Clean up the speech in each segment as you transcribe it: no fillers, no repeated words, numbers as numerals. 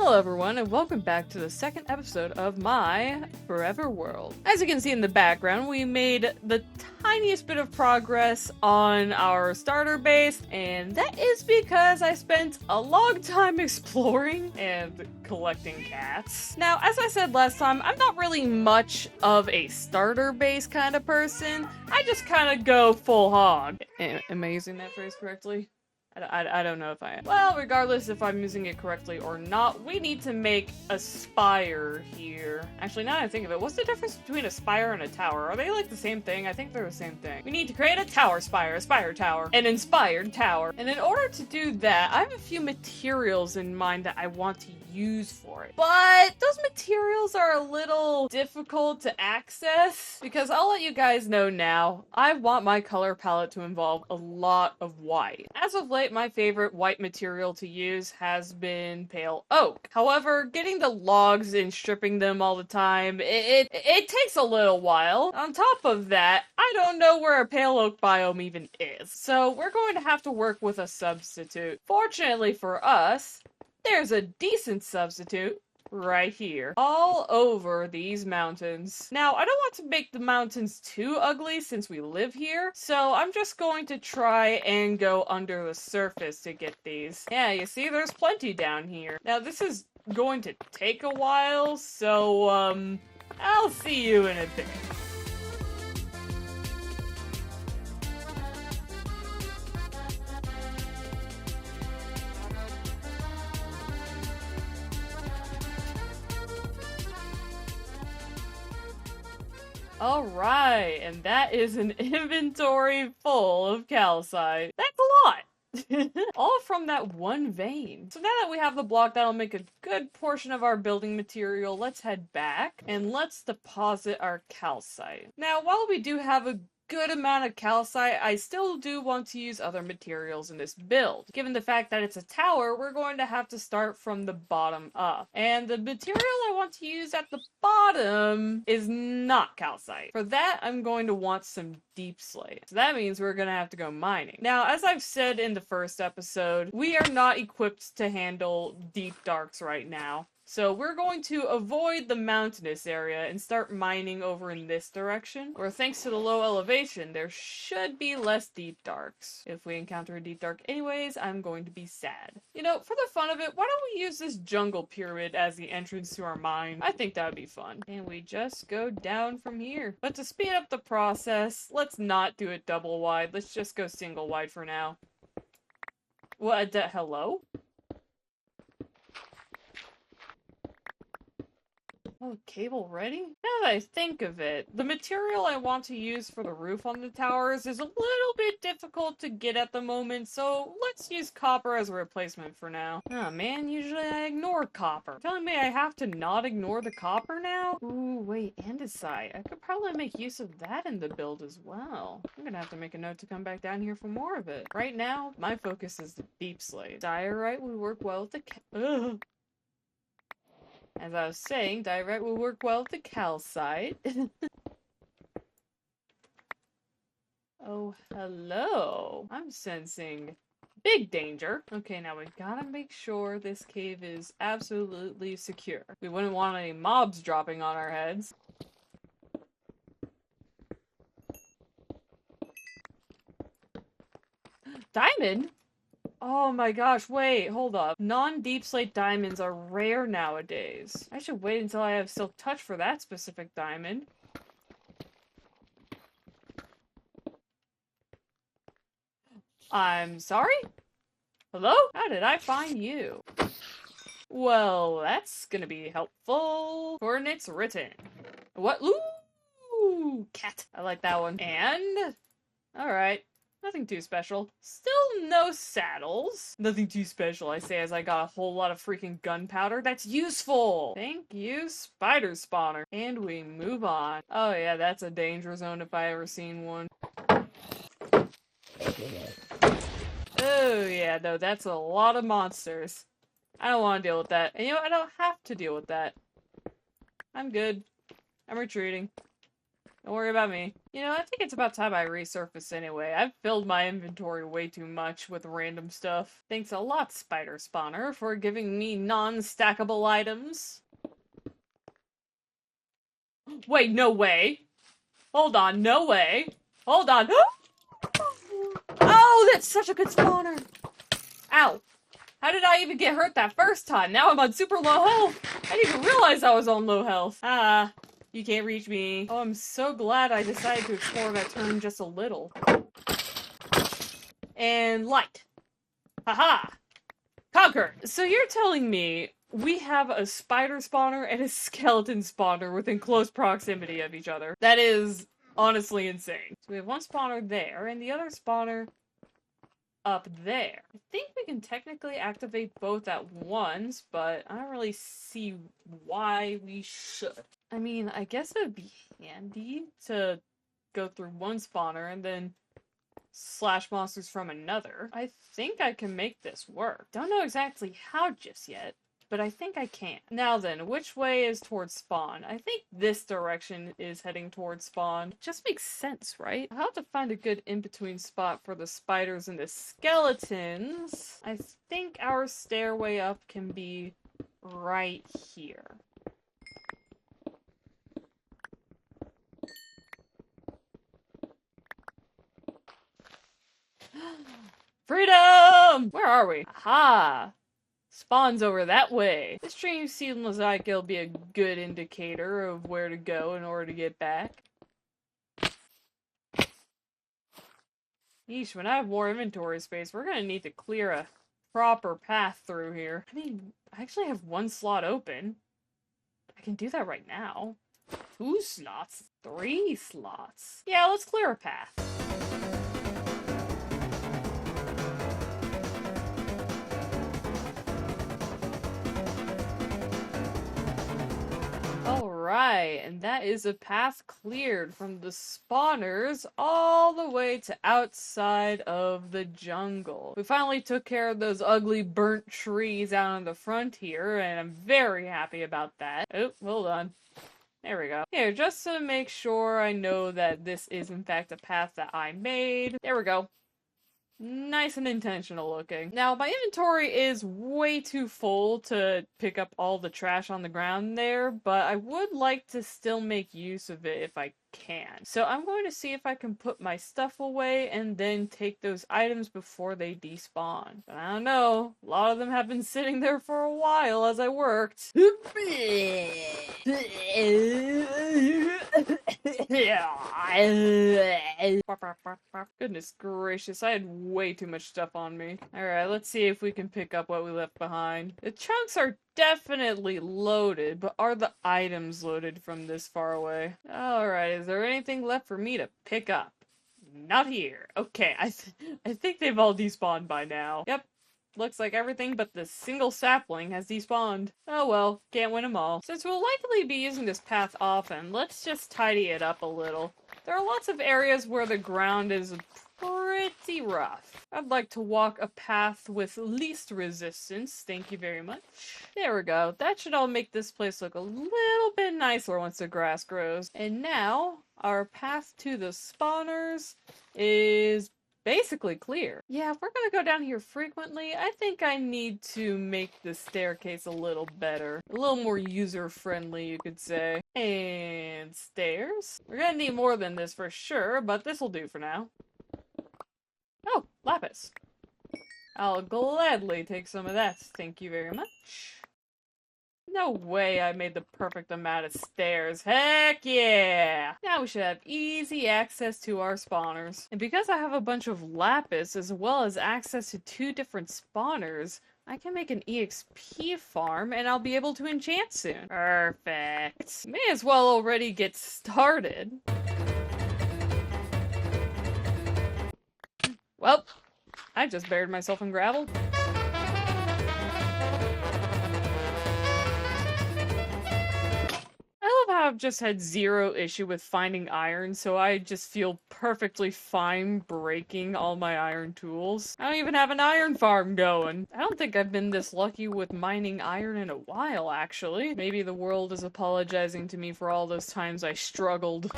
Hello everyone, and welcome back to the second episode of my Forever World. As you can see in the background, we made the tiniest bit of progress on our starter base, and that is because I spent a long time exploring and collecting cats. Now, as I said last time, I'm not really much of a starter base kind of person. I just kind of go full hog. Am I using that phrase correctly? I don't know if I am. Well, regardless if I'm using it correctly or not, we need to make a spire here. Actually, now that I think of it, what's the difference between a spire and a tower? Are they like the same thing? I think they're the same thing. We need to create a tower spire, a spire tower, an inspired tower. And in order to do that, I have a few materials in mind that I want to use for it. But those materials are a little difficult to access because I'll let you guys know now, I want my color palette to involve a lot of white. As of late, my favorite white material to use has been pale oak. However, getting the logs and stripping them all the time, it takes a little while. On top of that, I don't know where a pale oak biome even is. So we're going to have to work with a substitute. Fortunately for us, there's a decent substitute right here, all over these mountains. Now, I don't want to make the mountains too ugly since we live here, so I'm just going to try and go under the surface to get these. Yeah, you see, there's plenty down here. Now, this is going to take a while, so, I'll see you in a bit. Alright, and that is an inventory full of calcite. That's a lot! All from that one vein. So now that we have the block that'll make a good portion of our building material, let's head back and let's deposit our calcite. Now, while we do have a good amount of calcite, I still do want to use other materials in this build. Given the fact that it's a tower, we're going to have to start from the bottom up. And the material I want to use at the bottom is not calcite. For that, I'm going to want some deep slate. So that means we're going to have to go mining. Now, as I've said in the first episode, we are not equipped to handle deep darks right now. So we're going to avoid the mountainous area and start mining over in this direction, where thanks to the low elevation, there should be less deep darks. If we encounter a deep dark anyways, I'm going to be sad. You know, for the fun of it, why don't we use this jungle pyramid as the entrance to our mine? I think that would be fun. And we just go down from here. But to speed up the process, let's not do it double wide. Let's just go single wide for now. What, hello? Oh, cable ready? Now that I think of it, the material I want to use for the roof on the towers is a little bit difficult to get at the moment, so let's use copper as a replacement for now. Oh man, usually I ignore copper. Telling me I have to not ignore the copper now? Ooh, wait, andesite. I could probably make use of that in the build as well. I'm gonna have to make a note to come back down here for more of it. Right now, my focus is the deep slate. Diorite would work well with the As I was saying, diorite will work well with the calcite. Oh, hello. I'm sensing big danger. Okay, now we gotta make sure this cave is absolutely secure. We wouldn't want any mobs dropping on our heads. Diamond? Oh my gosh, wait, hold up. Non-deep slate diamonds are rare nowadays. I should wait until I have Silk Touch for that specific diamond. I'm sorry? Hello? How did I find you? Well, that's gonna be helpful. Coordinates written. What? Ooh, cat. I like that one. And? Alright. Nothing too special. Still no saddles. Nothing too special, I say as I got a whole lot of freaking gunpowder. That's useful! Thank you, spider spawner. And we move on. Oh yeah, that's a danger zone if I ever seen one. Oh yeah, no, that's a lot of monsters. I don't want to deal with that. And you know, I don't have to deal with that. I'm good. I'm retreating. Don't worry about me. You know, I think it's about time I resurface anyway. I've filled my inventory way too much with random stuff. Thanks a lot, Spider Spawner, for giving me non-stackable items. Wait, no way. Hold on, no way. Hold on. Oh, that's such a good spawner. Ow. How did I even get hurt that first time? Now I'm on super low health. I didn't even realize I was on low health. Ah, you can't reach me. Oh, I'm so glad I decided to explore that turn just a little. And light. Haha. Conquered. So you're telling me we have a spider spawner and a skeleton spawner within close proximity of each other. That is honestly insane. So we have one spawner there and the other spawner up there. I think we can technically activate both at once, but I don't really see why we should. I mean, I guess it would be handy to go through one spawner and then slash monsters from another. I think I can make this work. Don't know exactly how just yet, but I think I can. Now then, which way is towards spawn? I think this direction is heading towards spawn. It just makes sense, right? I'll have to find a good in-between spot for the spiders and the skeletons. I think our stairway up can be right here. Freedom! Where are we? Aha! Spawn's over that way. This stream seems like it'll be a good indicator of where to go in order to get back. Yeesh, when I have more inventory space, we're gonna need to clear a proper path through here. I mean, I actually have one slot open. I can do that right now. 2 slots? 3 slots? Yeah, let's clear a path. Alright, and that is a path cleared from the spawners all the way to outside of the jungle. We finally took care of those ugly burnt trees out on the front here, and I'm very happy about that. Oh, hold on. There we go. Here, just to make sure I know that this is in fact a path that I made. There we go. Nice and intentional looking. Now, my inventory is way too full to pick up all the trash on the ground there, but I would like to still make use of it if I can. So I'm going to see if I can put my stuff away and then take those items before they despawn. But I don't know. A lot of them have been sitting there for a while as I worked. Goodness gracious, I had way too much stuff on me. Alright, let's see if we can pick up what we left behind. The chunks are definitely loaded, but are the items loaded from this far away? Alright, is there anything left for me to pick up? Not here. Okay, I think they've all despawned by now. Yep. Looks like everything but the single sapling has despawned. Oh well, can't win them all. Since we'll likely be using this path often, let's just tidy it up a little. There are lots of areas where the ground is pretty rough. I'd like to walk a path with least resistance, thank you very much. There we go. That should all make this place look a little bit nicer once the grass grows. And now, our path to the spawners is basically clear. Yeah, if we're gonna go down here frequently, I think I need to make the staircase a little better. A little more user-friendly, you could say. And stairs. We're gonna need more than this for sure, but this'll do for now. Oh, lapis. I'll gladly take some of that, thank you very much. No way I made the perfect amount of stairs. Heck yeah! Now we should have easy access to our spawners. And because I have a bunch of lapis as well as access to 2 different spawners, I can make an EXP farm and I'll be able to enchant soon. Perfect. May as well already get started. Well, I just buried myself in gravel. I love how I've just had 0 issue with finding iron, so I just feel perfectly fine breaking all my iron tools. I don't even have an iron farm going. I don't think I've been this lucky with mining iron in a while, actually. Maybe the world is apologizing to me for all those times I struggled.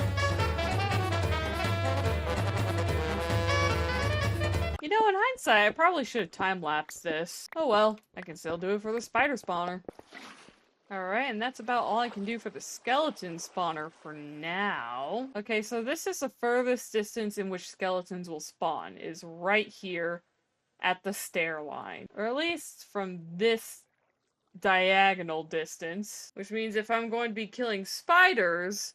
You know, in hindsight, I probably should have time-lapsed this. Oh well, I can still do it for the spider spawner. Alright, and that's about all I can do for the skeleton spawner for now. Okay, so this is the furthest distance in which skeletons will spawn, is right here at the stair line. Or at least from this diagonal distance, which means if I'm going to be killing spiders,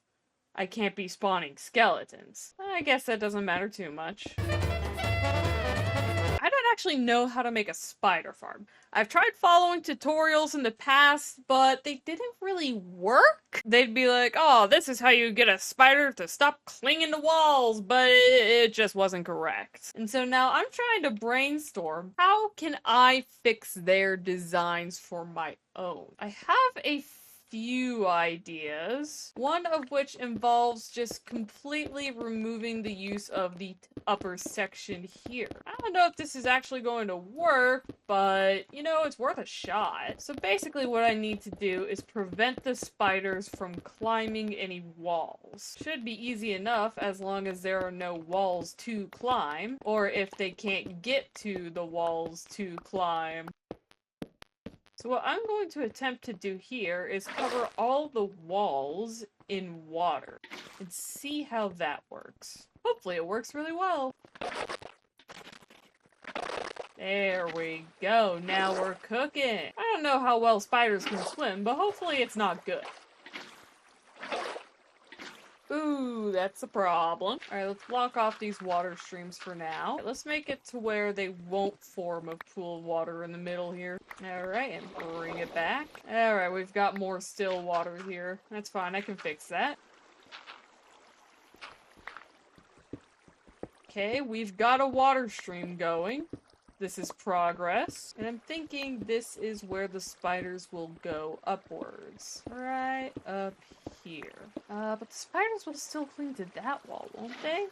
I can't be spawning skeletons. I guess that doesn't matter too much. I don't actually know how to make a spider farm. I've tried following tutorials in the past, but they didn't really work. They'd be like, oh, this is how you get a spider to stop clinging to walls, but it just wasn't correct. And so now I'm trying to brainstorm, how can I fix their designs for my own? I have a few ideas, one of which involves just completely removing the use of the upper section here. I don't know if this is actually going to work, but you know, it's worth a shot. So basically what I need to do is prevent the spiders from climbing any walls. Should be easy enough as long as there are no walls to climb, or if they can't get to the walls to climb. So what I'm going to attempt to do here is cover all the walls in water and see how that works. Hopefully it works really well. There we go. Now we're cooking. I don't know how well spiders can swim, but hopefully it's not good. Ooh, that's a problem. Alright, let's block off these water streams for now. Let's make it to where they won't form a pool of water in the middle here. Alright, and bring it back. Alright, we've got more still water here. That's fine, I can fix that. Okay, we've got a water stream going. This is progress. And I'm thinking this is where the spiders will go upwards. Right up here. But the spiders will still cling to that wall, won't they?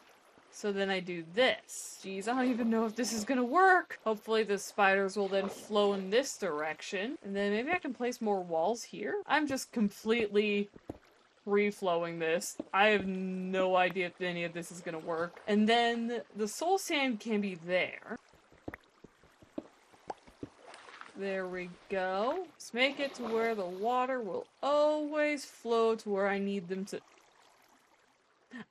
So then I do this. Jeez, I don't even know if this is gonna work. Hopefully the spiders will then flow in this direction. And then maybe I can place more walls here. I'm just completely free-flowing this. I have no idea if any of this is gonna work. And then the soul sand can be there. There we go. Let's make it to where the water will always flow to where I need them to.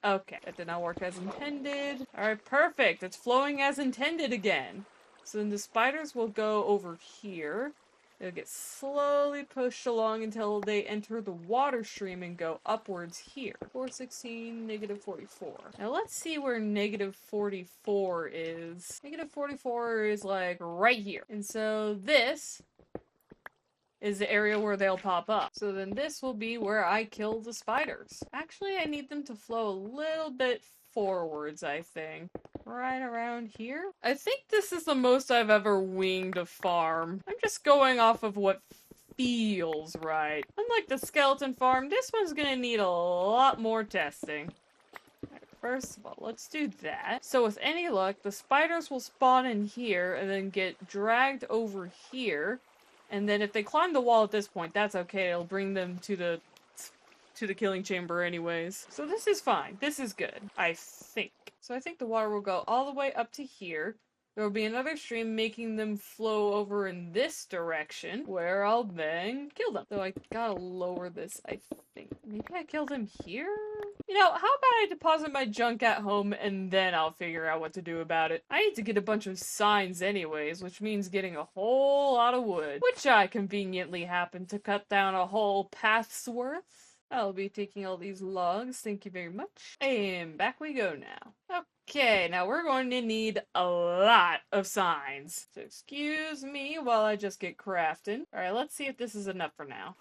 Okay, that did not work as intended. Alright, perfect. It's flowing as intended again. So then the spiders will go over here. They'll get slowly pushed along until they enter the water stream and go upwards here. 416, negative 44. Now let's see where negative 44 is. Negative 44 is like right here. And so this is the area where they'll pop up. So then this will be where I kill the spiders. Actually, I need them to flow a little bit forwards, I think. Right around here? I think this is the most I've ever winged a farm. I'm just going off of what feels right. Unlike the skeleton farm, this one's gonna need a lot more testing. Right, first of all, let's do that. So with any luck, the spiders will spawn in here and then get dragged over here. And then if they climb the wall at this point, that's okay. It'll bring them to the killing chamber anyways. So this is fine. This is good, I think. So I think the water will go all the way up to here. There will be another stream making them flow over in this direction, where I'll then kill them. So I gotta lower this, I think. Maybe I kill them here? You know, how about I deposit my junk at home and then I'll figure out what to do about it. I need to get a bunch of signs anyways, which means getting a whole lot of wood, which I conveniently happen to cut down a whole path's worth. I'll be taking all these logs, thank you very much. And back we go now. Okay, now we're going to need a lot of signs. So excuse me while I just get crafting. Alright, let's see if this is enough for now.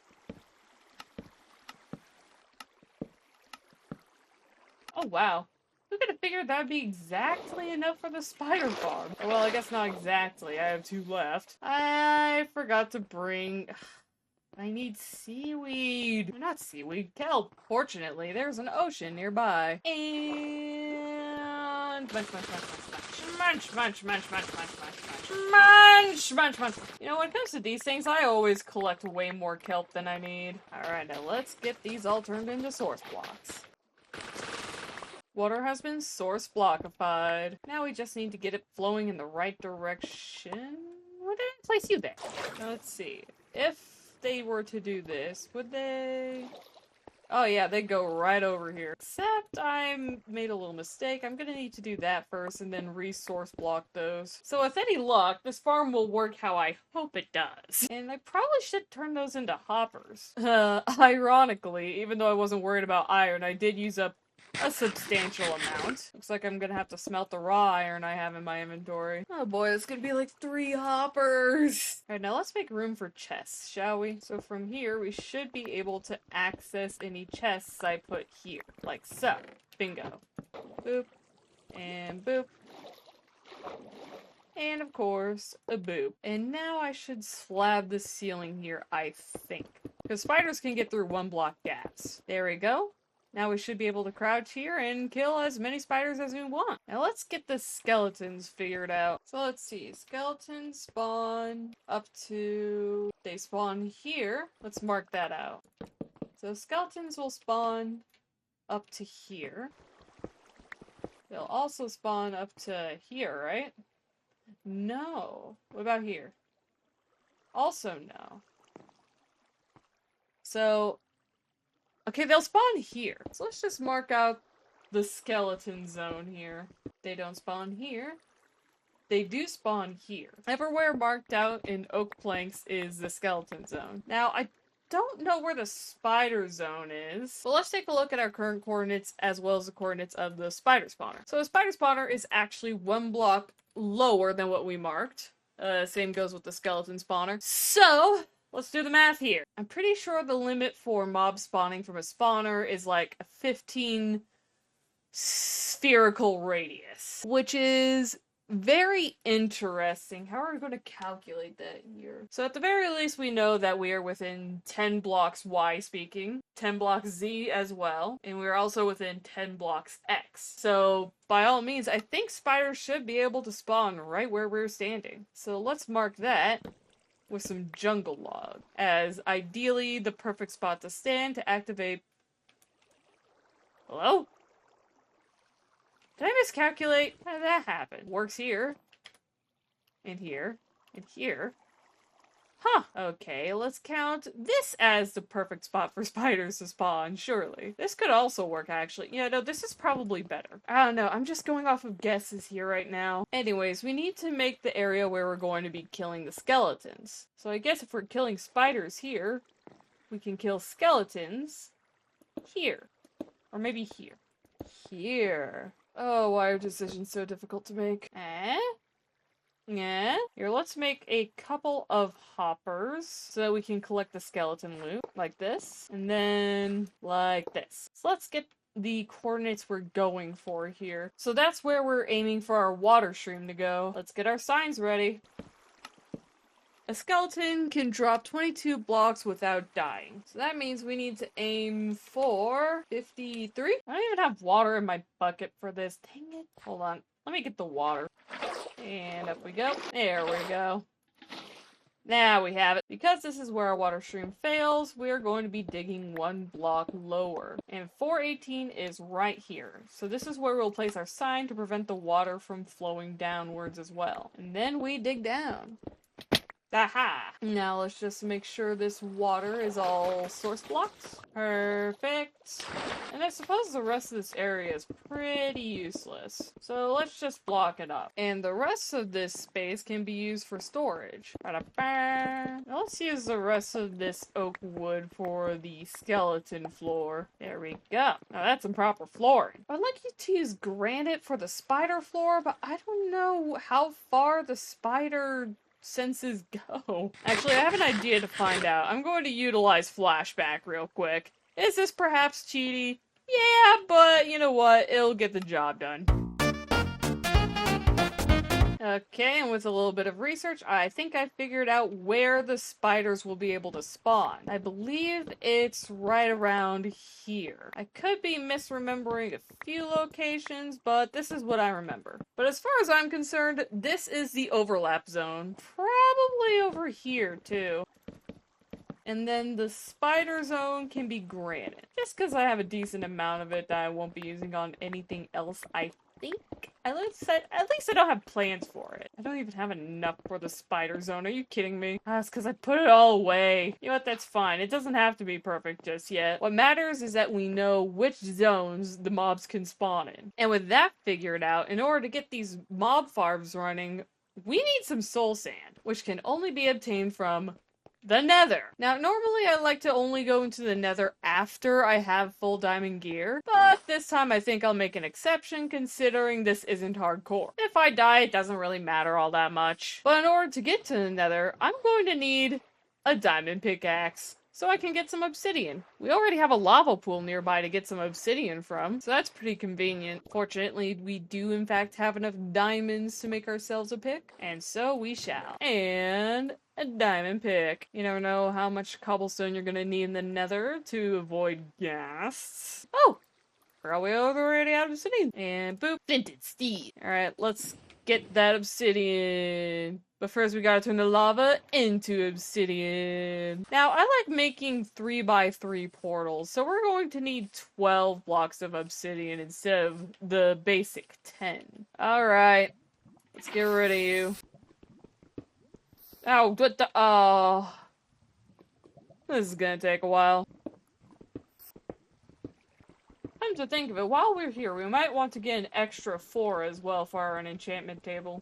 Oh wow. Who could have figured that'd be exactly enough for the spider farm? Well, I guess not exactly. I have 2 left. I forgot to bring... I need seaweed. Not seaweed, kelp. Fortunately, there's an ocean nearby. And... munch, munch, munch, munch, munch, munch, munch, munch, munch, munch, munch, munch, munch. You know, when it comes to these things, I always collect way more kelp than I need. Alright, now let's get these all turned into source blocks. Water has been source blockified. Now we just need to get it flowing in the right direction. Where did I place you there? Now, let's see. If they were to do this, would they... Oh yeah, they go right over here. Except I made a little mistake. I'm gonna need to do that first and then resource block those. So with any luck, this farm will work how I hope it does. And I probably should turn those into hoppers. Ironically, even though I wasn't worried about iron, I did use up a substantial amount. Looks like I'm gonna have to smelt the raw iron I have in my inventory. Oh boy, it's gonna be like 3 hoppers. Alright, now let's make room for chests, shall we? So from here, we should be able to access any chests I put here. Like so. Bingo. Boop. And boop. And of course, a boop. And now I should slab the ceiling here, I think. Because spiders can get through 1 block gaps. There we go. Now we should be able to crouch here and kill as many spiders as we want. Now let's get the skeletons figured out. So let's see. Skeletons spawn up to... They spawn here. Let's mark that out. So skeletons will spawn up to here. They'll also spawn up to here, right? No. What about here? Also no. So... Okay, they'll spawn here. So let's just mark out the skeleton zone here. They don't spawn here. They do spawn here. Everywhere marked out in oak planks is the skeleton zone. Now, I don't know where the spider zone is. But let's take a look at our current coordinates as well as the coordinates of the spider spawner. So the spider spawner is actually 1 block lower than what we marked. Same goes with the skeleton spawner. So... let's do the math here. I'm pretty sure the limit for mob spawning from a spawner is like a 15 spherical radius, which is very interesting. How are we going to calculate that here? So at the very least, we know that we are within 10 blocks Y speaking, 10 blocks Z as well, and we're also within 10 blocks X. So by all means, I think spiders should be able to spawn right where we're standing. So let's mark that with some jungle log, as ideally the perfect spot to stand to activate... Hello? Did I miscalculate? How did that happen? Works here. And here. And here. Huh. Okay, let's count this as the perfect spot for spiders to spawn, surely. This could also work, actually. Yeah, no, this is probably better. I don't know, I'm just going off of guesses here right now. Anyways, we need to make the area where we're going to be killing the skeletons. So I guess if we're killing spiders here, we can kill skeletons here. Or maybe here. Here. Oh, why are decisions so difficult to make? Yeah. Here, let's make a couple of hoppers so that we can collect the skeleton loot, like this, and then like this. So let's get the coordinates we're going for here. So that's where we're aiming for our water stream to go. Let's get our signs ready. A skeleton can drop 22 blocks without dying. So that means we need to aim for 53. I don't even have water in my bucket for this. Dang it. Hold on. Let me get the water. And up we go. There we go. Now we have it. Because this is where our water stream fails, we're going to be digging 1 block lower. And 418 is right here. So this is where we'll place our sign to prevent the water from flowing downwards as well. And then we dig down. Aha! Now let's just make sure this water is all source blocked. Perfect. And I suppose the rest of this area is pretty useless. So let's just block it up. And the rest of this space can be used for storage. Now let's use the rest of this oak wood for the skeleton floor. There we go. Now that's some proper flooring. I'd like you to use granite for the spider floor, but I don't know how far the spider senses go. Actually, I have an idea to find out. I'm going to utilize flashback real quick. Is this perhaps cheaty? Yeah, but you know what? It'll get the job done. Okay, and with a little bit of research, I think I figured out where the spiders will be able to spawn. I believe it's right around here. I could be misremembering a few locations, but this is what I remember. But as far as I'm concerned, this is the overlap zone. Probably over here, too. And then the spider zone can be granite. Just because I have a decent amount of it that I won't be using on anything else, I think. At least I don't have plans for it. I don't even have enough for the spider zone. Are you kidding me? That's because I put it all away. You know what? That's fine. It doesn't have to be perfect just yet. What matters is that we know which zones the mobs can spawn in. And with that figured out, in order to get these mob farms running, we need some soul sand, which can only be obtained from the Nether. Now, normally I like to only go into the Nether after I have full diamond gear, but this time I think I'll make an exception considering this isn't hardcore. If I die, it doesn't really matter all that much. But in order to get to the Nether, I'm going to need a diamond pickaxe so I can get some obsidian. We already have a lava pool nearby to get some obsidian from, so that's pretty convenient. Fortunately, we do in fact have enough diamonds to make ourselves a pick, and so we shall. And a diamond pick. You never know how much cobblestone you're gonna need in the Nether to avoid ghasts. Oh! Forgot we already out of obsidian. And boop, flinted steel. Alright, let's get that obsidian. But first we gotta turn the lava into obsidian. Now, I like making 3x3 portals, so we're going to need 12 blocks of obsidian instead of the basic 10. Alright, let's get rid of you. Oh, what the- oh. This is gonna take a while. Come to think of it, while we're here, we might want to get an extra 4 as well for our enchantment table.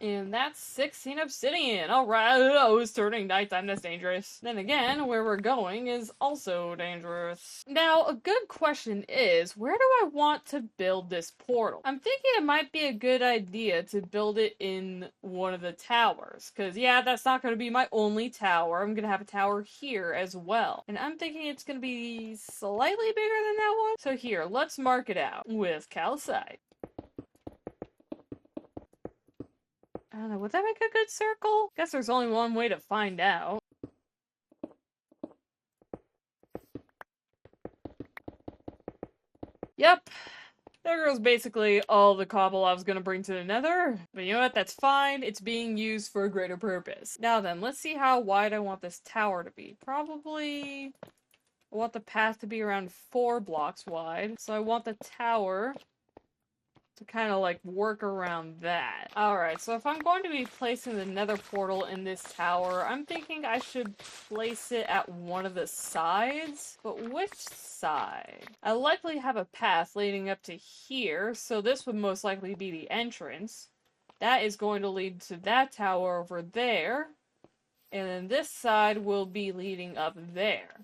And that's 16 obsidian. Alright, oh, it's turning nighttime, that's dangerous. Then again, where we're going is also dangerous. Now, a good question is, where do I want to build this portal? I'm thinking it might be a good idea to build it in one of the towers. Because, yeah, that's not going to be my only tower. I'm going to have a tower here as well. And I'm thinking it's going to be slightly bigger than that one. So here, let's mark it out with calcite. I don't know, would that make a good circle? Guess there's only one way to find out. Yep. There goes basically all the cobble I was gonna bring to the Nether. But you know what? That's fine. It's being used for a greater purpose. Now then, let's see how wide I want this tower to be. Probably I want the path to be around 4 blocks wide. So I want the tower to kind of like work around that. Alright, so if I'm going to be placing the Nether portal in this tower, I'm thinking I should place it at one of the sides. But which side? I likely have a path leading up to here, so this would most likely be the entrance. That is going to lead to that tower over there. And then this side will be leading up there.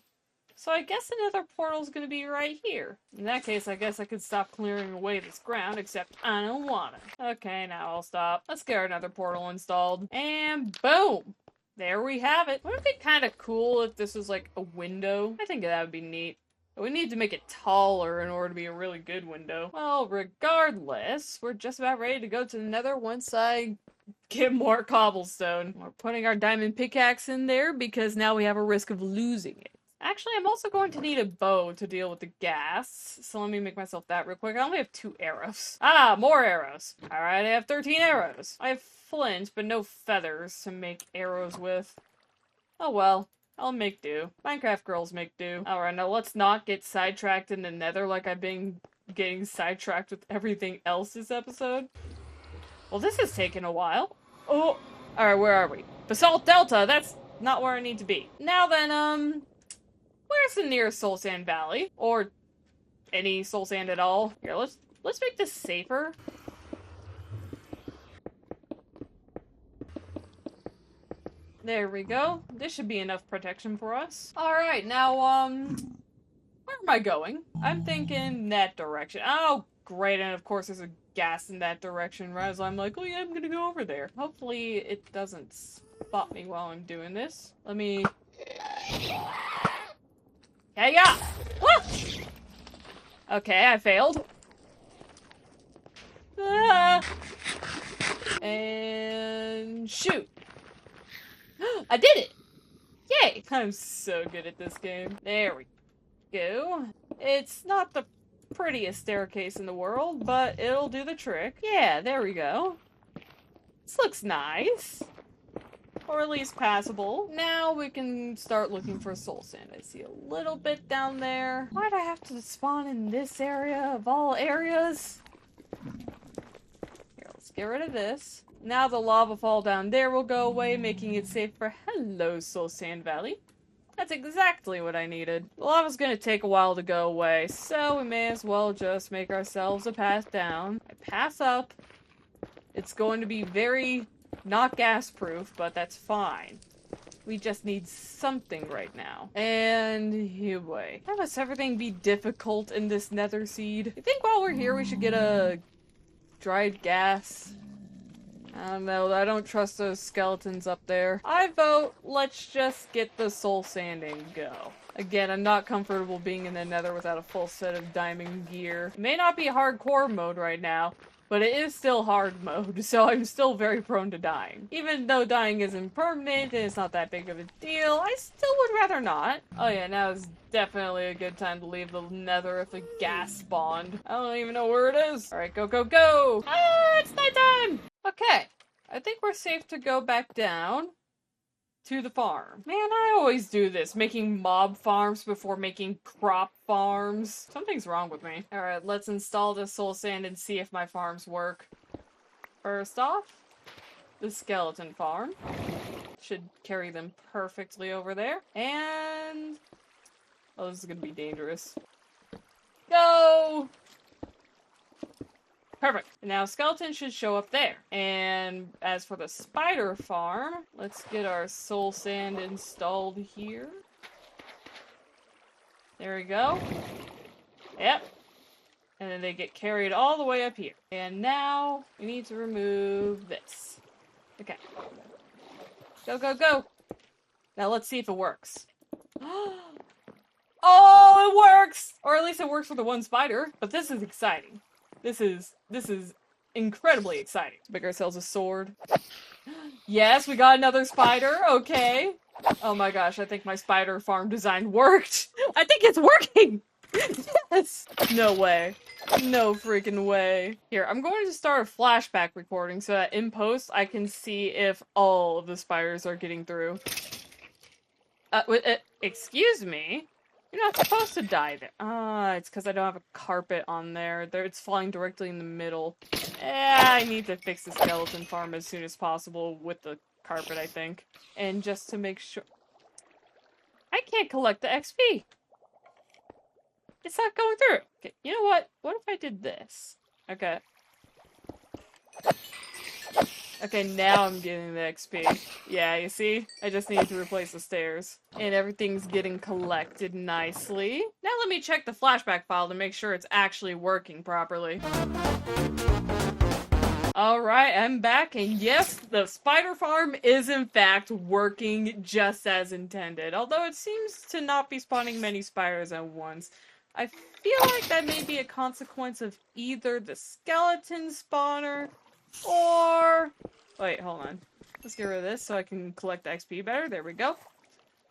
So I guess another portal is going to be right here. In that case, I guess I could stop clearing away this ground, except I don't want to. Okay, now I'll stop. Let's get another portal installed. And boom! There we have it. Wouldn't it be kind of cool if this was like a window? I think that would be neat. But we need to make it taller in order to be a really good window. Well, regardless, we're just about ready to go to the Nether once I get more cobblestone. We're putting our diamond pickaxe in there because now we have a risk of losing it. Actually, I'm also going to need a bow to deal with the gas, so let me make myself that real quick. I only have 2 arrows. Ah, more arrows. Alright, I have 13 arrows. I have flint, but no feathers to make arrows with. Oh well, I'll make do. Minecraft girls make do. Alright, now let's not get sidetracked in the Nether like I've been getting sidetracked with everything else this episode. Well, this has taken a while. Oh, alright, where are we? Basalt Delta, that's not where I need to be. Now then, where's the nearest soul sand valley? Or any soul sand at all? Here, let's make this safer. There we go. This should be enough protection for us. Alright, now, where am I going? I'm thinking that direction. Oh, great, and of course there's a gas in that direction, right? So I'm like, oh yeah, I'm gonna go over there. Hopefully it doesn't spot me while I'm doing this. Let me... Hey, yeah! Okay, I failed. Ah! And shoot. I did it! Yay! I'm so good at this game. There we go. It's not the prettiest staircase in the world, but it'll do the trick. Yeah, there we go. This looks nice. or at least passable. Now we can start looking for soul sand. I see a little bit down there. Why'd I have to spawn in this area of all areas? Here, let's get rid of this. Now the lava fall down there will go away, making it safe for hello, Soul Sand Valley. That's exactly what I needed. The lava's gonna take a while to go away, so we may as well just make ourselves a path down. I pass up. It's going to be very not gas-proof, but that's fine. We just need something right now. And anyway, why must everything be difficult in this nether seed? I think while we're here we should get a dried gas. I don't know, I don't trust those skeletons up there. I vote, let's just get the soul sand and go. Again, I'm not comfortable being in the nether without a full set of diamond gear. It may not be hardcore mode right now, but it is still hard mode, so I'm still very prone to dying. Even though dying isn't permanent and it's not that big of a deal, I still would rather not. Oh yeah, now is definitely a good time to leave the nether if a gas spawned. I don't even know where it is. Alright, go, go, go! Ah, it's nighttime! Okay, I think we're safe to go back down to the farm. Man, I always do this, making mob farms before making crop farms. Something's wrong with me. Alright, let's install the soul sand and see if my farms work. First off, the skeleton farm. Should carry them perfectly over there. And... oh, this is gonna be dangerous. Go! Perfect. Now skeleton should show up there. And as for the spider farm, let's get our soul sand installed here. There we go. Yep. And then they get carried all the way up here. And now we need to remove this. Okay. Go, go, go. Now let's see if it works. Oh, it works! Or at least it works for the one spider. But this is exciting. This is incredibly exciting. Let's make ourselves a sword. Yes, we got another spider. Okay. Oh my gosh, I think my spider farm design worked. I think it's working! Yes! No way. No freaking way. Here, I'm going to start a flashback recording so that in post I can see if all of the spiders are getting through. Excuse me? You're not supposed to die there. Ah, it's because I don't have a carpet on there. It's falling directly in the middle. I need to fix the skeleton farm as soon as possible with the carpet, I think. And just to make sure... I can't collect the XP! It's not going through! Okay, you know what? What if I did this? Okay. Okay, now I'm getting the XP. Yeah, you see? I just need to replace the stairs. And everything's getting collected nicely. Now let me check the flashback file to make sure it's actually working properly. Alright, I'm back, and yes, the spider farm is in fact working just as intended. Although it seems to not be spawning many spiders at once. I feel like that may be a consequence of either the skeleton spawner or... wait, hold on. Let's get rid of this so I can collect the XP better. There we go.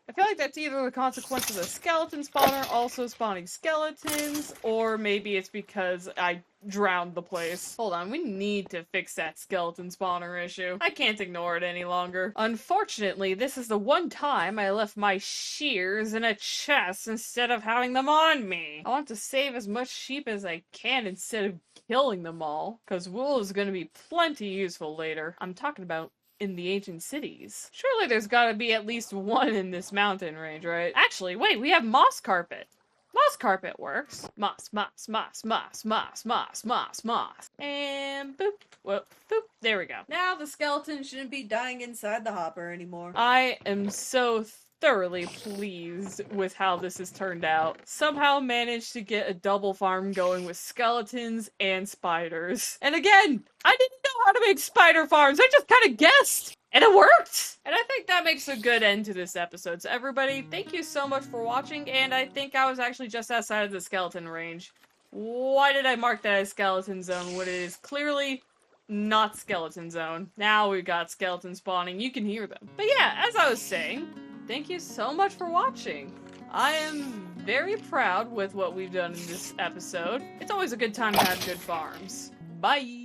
I feel like that's either the consequence of the skeleton spawner also spawning skeletons, or maybe it's because I drowned the place. Hold on, we need to fix that skeleton spawner issue. I can't ignore it any longer. Unfortunately, this is the one time I left my shears in a chest instead of having them on me. I want to save as much sheep as I can instead of killing them all, because wool is going to be plenty useful later. I'm talking about in the ancient cities. Surely there's gotta be at least one in this mountain range, right? Actually, wait, we have moss carpet. Moss carpet works. Moss, moss, moss, moss, moss, moss, moss, moss. And boop. Whoa, boop. There we go. Now the skeleton shouldn't be dying inside the hopper anymore. I am so thoroughly pleased with how this has turned out. Somehow managed to get a double farm going with skeletons and spiders. And again, I didn't know how to make spider farms. I just kind of guessed. And it worked! And I think that makes a good end to this episode. So everybody, thank you so much for watching. And I think I was actually just outside of the skeleton range. Why did I mark that as skeleton zone when it is clearly not skeleton zone? Now we've got skeletons spawning. You can hear them. But yeah, as I was saying, thank you so much for watching. I am very proud with what we've done in this episode. It's always a good time to have good farms. Bye!